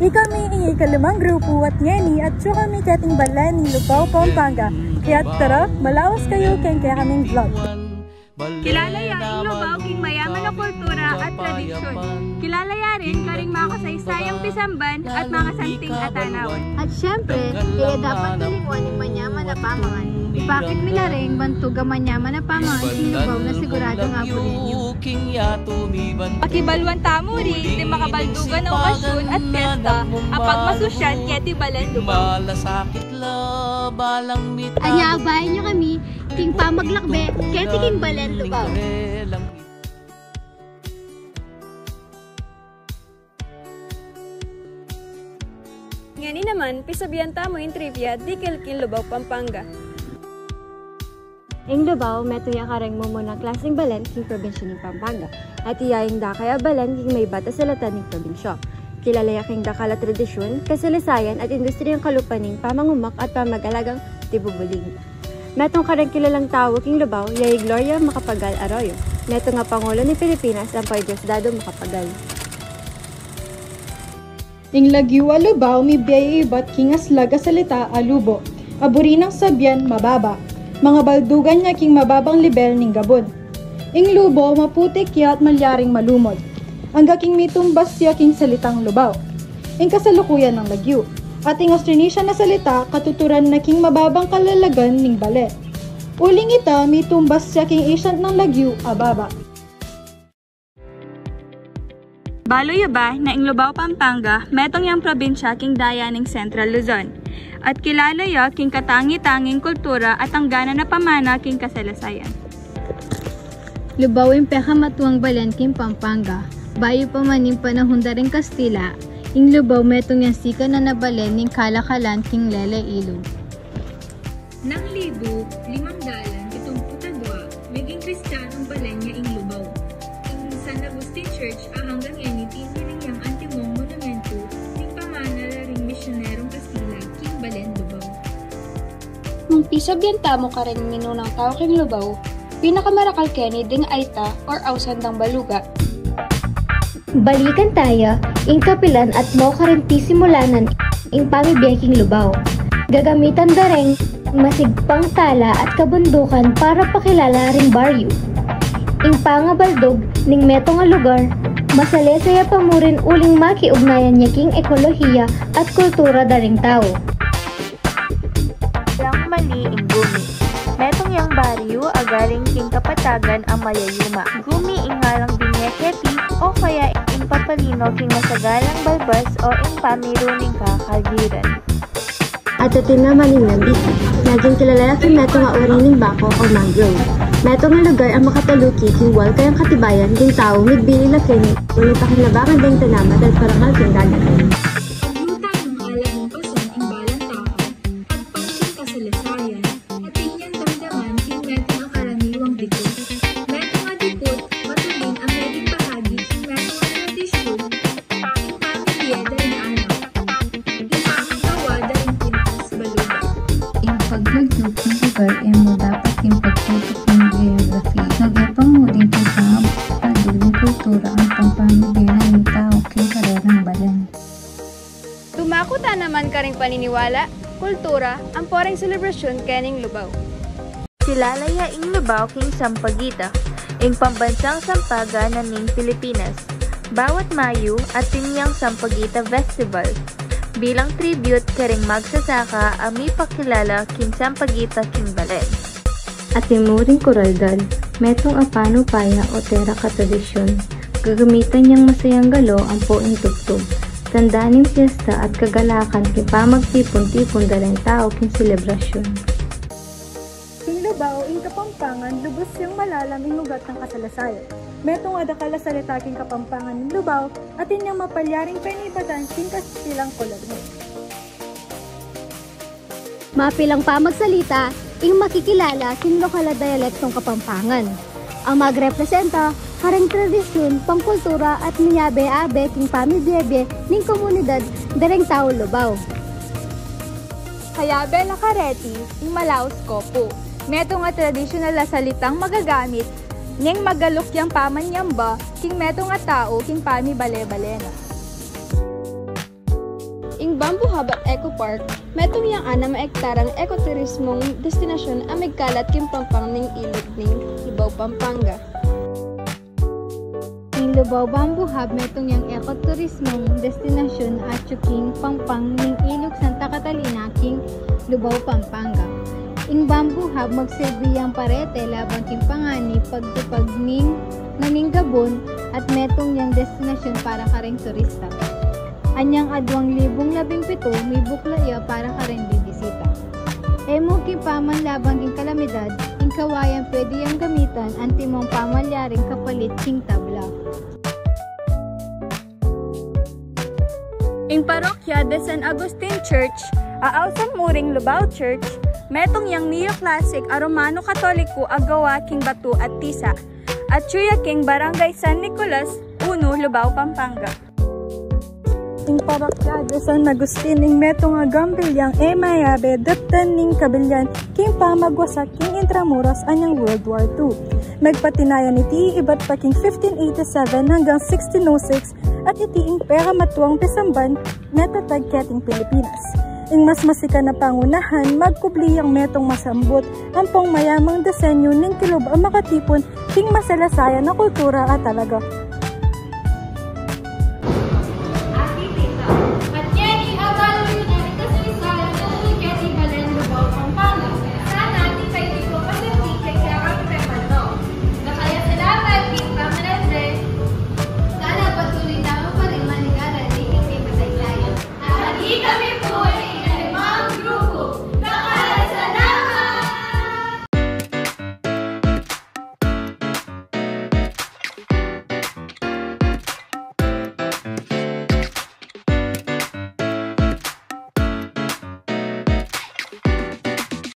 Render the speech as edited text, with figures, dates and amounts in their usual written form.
Ikami ang ikalimang grupo at ngeni at syo kami kating balan ni Lubao, Pampanga. Kaya tara, malawas kayo kaya kaming vlog. Kilala ya ang Lubao king mayaman na kultura at tradisyon. Kilala ya rin karing mga kasaysayang pisamban at mga santing atanawan. At syempre, kaya dapat nalikuan ng manyaman na pamangan. Ipakit nila rin bantuga manyaman na pamangan si Lubao na sigurado nga po ninyo. Pakibalwan tamo rin, di makabaldugan na okasyon at pesta, apag masusyan kaya ti balan Lubao. Anya abayan nyo kami, king pamaglakbe, kaya ti king balan Lubao. Ngani naman, pisabihan tamo yung trivia di Kilkil Lubao, Pampanga. Ing Lubao, metuya kareng mo muna klaseng balan king probinsya ng Pampanga. At iyayang dakaya balan king may bata sa latan ng probinsya. Kilala king dakala tradisyon, kasalisayan at industriyang kalupaning pamangumak at pamag-alagang tibubuling. Metong kareng kilalang tao king Lubao, yay Gloria Macapagal Arroyo. Meto nga Pangulo ni Pilipinas ang Diosdado Macapagal. Ing Lagiwa Lubao, mi biyay ibat king aslaga salita alubo. Aburinang sabyan mababa. Mga baldugan niya king mababang level ning Gabon. Ing Lubo, maputik ya at malyaring malumod. Ang gaking mitumbas siya king salitang Lubao. Ing kasalukuyan ng Lagyu. At ing Austronesian na salita, katuturan na king mababang kalalagan ning Bale. Uling ita, mitumbas siya king ancient ng Lagyu, Ababa. Baloy ba na ing Lubao, Pampanga, metong yang probinsya king daya ning Central Luzon. At kilala ya king katangi-tanging kultura at ang gana na pamana king kasalasayan. Lubao yung pekamatuang balan king Pampanga. Bayo pa man yung panahon da rin Kastila, ing Lubao metong yung sika na nabalen ning kalakalan king Lele Ilog. Nang 1,572, maging Kristiyanong balan niya ing Lubao. Ing San Agustin Church hanggang ngayon itiniling yung antimong monumento ning pamana ring misyonerong Kastila king balan Lubao. Nung pisabyan tamo ka rin minunang tao king Lubao, pinakamarakal keni ding Aita or Ausandang Baluga. Balikan tayo, ing kapilan at mo karinti simulanan ing pamibiyaking Lubao. Gagamitan da ring masigpang tala at kabundukan para pakilala ring baryo. Ing pangabaldog ning meto nga lugar, masalesaya pa mo rin uling makiugnayan niya king ekolohiya at kultura da ring tao. Yang mali ing gumi. Metong yang baryo agaling king kapatagan ang mayayuma. Gumi ing ngalang binyeketi o kaya ing papalino king masagalang balbas o ing pamiruning kakalgiran. At ito naman yung nabiti. Naging kilala king meto nga uring ning bako o mangrove. Meto nga lugar ang makataluki king wal kayang katibayan king tao migbili la kini. Ulit aking labangan ding tanamat at parangal king dagat. Paglagdog ng lugar ay mo dapat yung pagtutok ng geography. Nagipang mo din kung pagpagdog ng kultura ang pampamigyan ng tao kay karerang balan. Tumakuta naman ka ring paniniwala, kultura, ang poreng selebrasyon kening Lubao. Kilala ya ing Lubao king Sampaguita, ing pambansang sampaga na ning Pilipinas. Bawat Mayo at tinyang Sampaguita Festival. Bilang tribute karing magsasaka ang may pakilala king Sampaguita king Balen. At timuring koraldan, metong apano paya o tera katradisyon. Gagamitan niyang masayang galo ang poing tugtog. Tandaan ng piyesta at kagalakan king pamagtipon-tipon dalang tao king selebrasyon. King Lubao, ing Kapampangan, lubos yung malalam ing ugat ng kasalasayan. Metong adakala salita king Kapampangan ng Lubao at inyang mapalyaring penibatan king Kastilang kolorno. Mapilang pamagsalita, ing makikilala king lokal na dialektong Kapampangan. Ang magrepresenta, kareng tradisyon, pangkultura at minyabe-abe king pamibiyebe ning komunidad dareng tao Lubao. Hayabe na kareti, ing Malaos Kopo. Meto nga tradisyonal na salitang magagamit ning magalukyang pamanyamba king meto nga tao king pami bale-balena. Bamboo Hub at Eco Park, metong yang ana maektarang ekoturismong destinasyon ang migkalat king pampang ning ilog ning Lubao, Pampanga. Ning Lubao Bamboo Hub metong yang ekoturismong destinasyon at king pampang ning ilog Santa Catalina king Lubao, Pampanga. Ing Bamboo Hub magsilbi yang parete labang king pangani pagtupag ning naning Gabon at metong yang destinasyon para kareng turista. Anyang adwang 2017 may buklaya para kareng bibisita. Emo king paman labang king kalamidad, ing kawayan pwede yang gamitan ang timong pamalyaring kapalit king tabla. Ing parokya de San Agustin Church, aawsan muring Lubao Church, metong yang neoclassic a Romano Katoliko agawa king batu at tisa, at suya king Barangay San Nicolas, 1, Lubao, Pampanga. Ing parokya de San Agustin ing metong agambilyang emayabe daptan ning kabilyan king pamagwasak king Intramuros anyang World War II. Nagpatinayan iti iba't pa king 1587 hanggang 1606 at iti ing pera matuang pisamban metatag keting Pilipinas. Ing mas masika na pangunahan, magkubliyang metong masambot ang pong mayamang disenyo ning kilob ang makatipon king masalasayan na kultura at talaga.